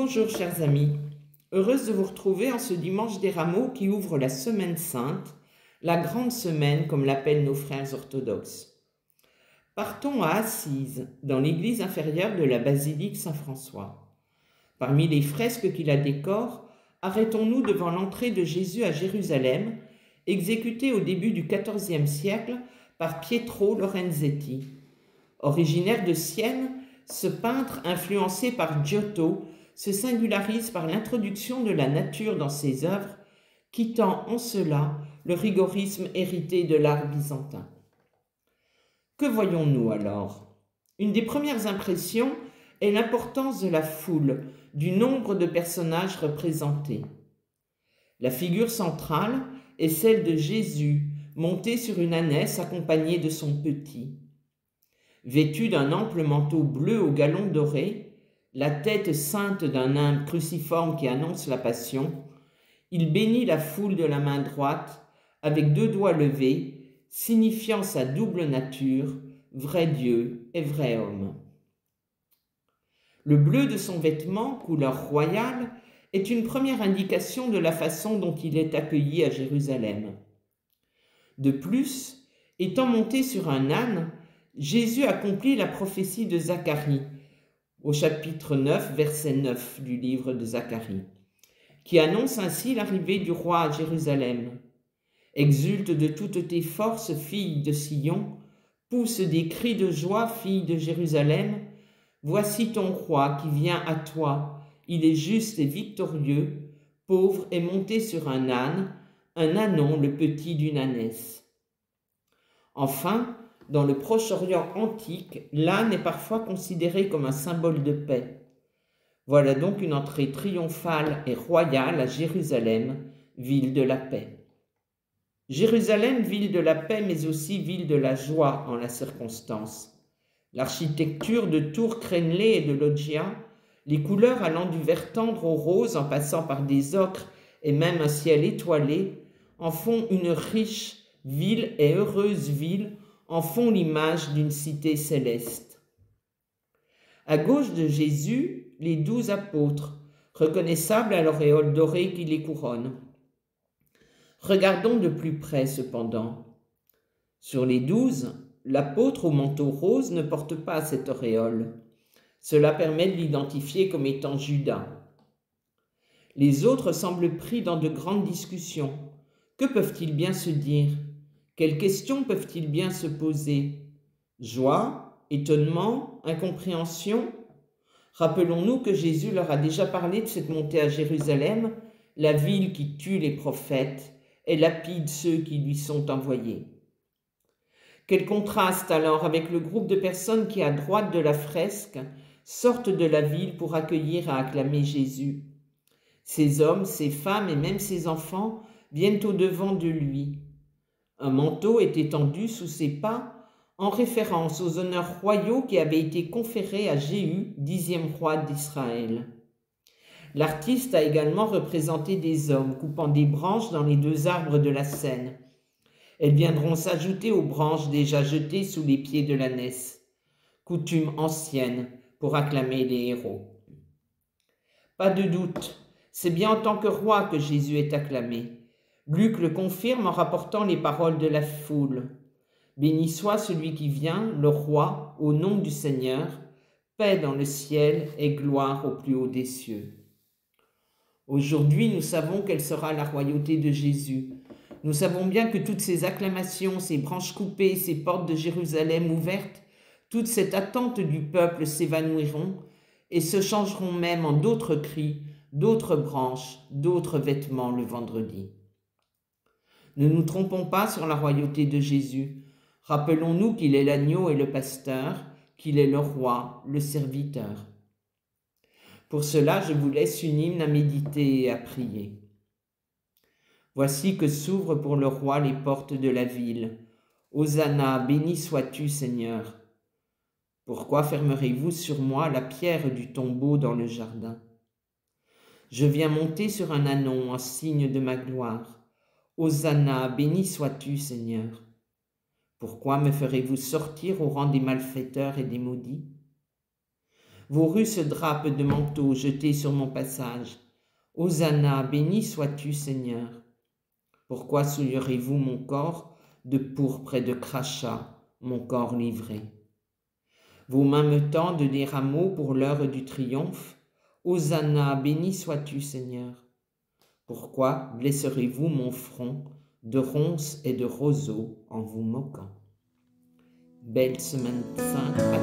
Bonjour chers amis, heureuse de vous retrouver en ce dimanche des Rameaux qui ouvre la Semaine Sainte, la grande semaine comme l'appellent nos frères orthodoxes. Partons à Assise, dans l'église inférieure de la basilique Saint-François. Parmi les fresques qui la décorent, arrêtons-nous devant l'entrée de Jésus à Jérusalem, exécutée au début du XIVe siècle par Pietro Lorenzetti. Originaire de Sienne, ce peintre, influencé par Giotto, se singularise par l'introduction de la nature dans ses œuvres, quittant en cela le rigorisme hérité de l'art byzantin. Que voyons-nous alors? Une des premières impressions est l'importance de la foule, du nombre de personnages représentés. La figure centrale est celle de Jésus, monté sur une ânesse accompagné de son petit. Vêtu d'un ample manteau bleu aux galons dorés, la tête ceinte d'un nimbe cruciforme qui annonce la Passion, il bénit la foule de la main droite avec 2 doigts levés, signifiant sa double nature, vrai Dieu et vrai homme. Le bleu de son vêtement, couleur royale, est une première indication de la façon dont il est accueilli à Jérusalem. De plus, étant monté sur un âne, Jésus accomplit la prophétie de Zacharie, au chapitre 9, verset 9 du livre de Zacharie, qui annonce ainsi l'arrivée du roi à Jérusalem. « Exulte de toutes tes forces, fille de Sion, pousse des cris de joie, fille de Jérusalem. Voici ton roi qui vient à toi, il est juste et victorieux, pauvre et monté sur un ânon, le petit d'une ânesse. » Enfin, dans le Proche-Orient antique, l'âne est parfois considéré comme un symbole de paix. Voilà donc une entrée triomphale et royale à Jérusalem, ville de la paix. Jérusalem, ville de la paix, mais aussi ville de la joie en la circonstance. L'architecture de tours crénelées et de loggias, les couleurs allant du vert tendre au rose en passant par des ocres et même un ciel étoilé, en font une riche ville et heureuse ville, en font l'image d'une cité céleste. À gauche de Jésus, les 12 apôtres, reconnaissables à l'auréole dorée qui les couronne. Regardons de plus près cependant. Sur les 12, l'apôtre au manteau rose ne porte pas cette auréole. Cela permet de l'identifier comme étant Judas. Les autres semblent pris dans de grandes discussions. Que peuvent-ils bien se dire? Quelles questions peuvent-ils bien se poser? Joie, étonnement, incompréhension? Rappelons-nous que Jésus leur a déjà parlé de cette montée à Jérusalem, la ville qui tue les prophètes et lapide ceux qui lui sont envoyés. Quel contraste alors avec le groupe de personnes qui, à droite de la fresque, sortent de la ville pour accueillir et acclamer Jésus. Ces hommes, ces femmes et même ces enfants viennent au-devant de lui. Un manteau est étendu sous ses pas en référence aux honneurs royaux qui avaient été conférés à Jéhu, 10e roi d'Israël. L'artiste a également représenté des hommes coupant des branches dans les 2 arbres de la scène. Elles viendront s'ajouter aux branches déjà jetées sous les pieds de l'ânesse, coutume ancienne pour acclamer les héros. Pas de doute, c'est bien en tant que roi que Jésus est acclamé. Luc le confirme en rapportant les paroles de la foule. « Béni soit celui qui vient, le roi, au nom du Seigneur, paix dans le ciel et gloire au plus haut des cieux. » Aujourd'hui, nous savons quelle sera la royauté de Jésus. Nous savons bien que toutes ces acclamations, ces branches coupées, ces portes de Jérusalem ouvertes, toute cette attente du peuple s'évanouiront et se changeront même en d'autres cris, d'autres branches, d'autres vêtements le vendredi. Ne nous trompons pas sur la royauté de Jésus. Rappelons-nous qu'il est l'agneau et le pasteur, qu'il est le roi, le serviteur. Pour cela, je vous laisse une hymne à méditer et à prier. Voici que s'ouvrent pour le roi les portes de la ville. Hosanna, béni sois-tu, Seigneur. Pourquoi fermerez-vous sur moi la pierre du tombeau dans le jardin? Je viens monter sur un ânon en signe de ma gloire. Hosanna, béni sois-tu, Seigneur. Pourquoi me ferez-vous sortir au rang des malfaiteurs et des maudits? Vos rues se drapent de manteaux jetés sur mon passage. Hosanna, béni sois-tu, Seigneur. Pourquoi souillerez-vous mon corps de pourpre et de crachats, mon corps livré? Vos mains me tendent des rameaux pour l'heure du triomphe. Hosanna, béni sois-tu, Seigneur. Pourquoi blesserez-vous mon front de ronces et de roseaux en vous moquant? Belle semaine sainte à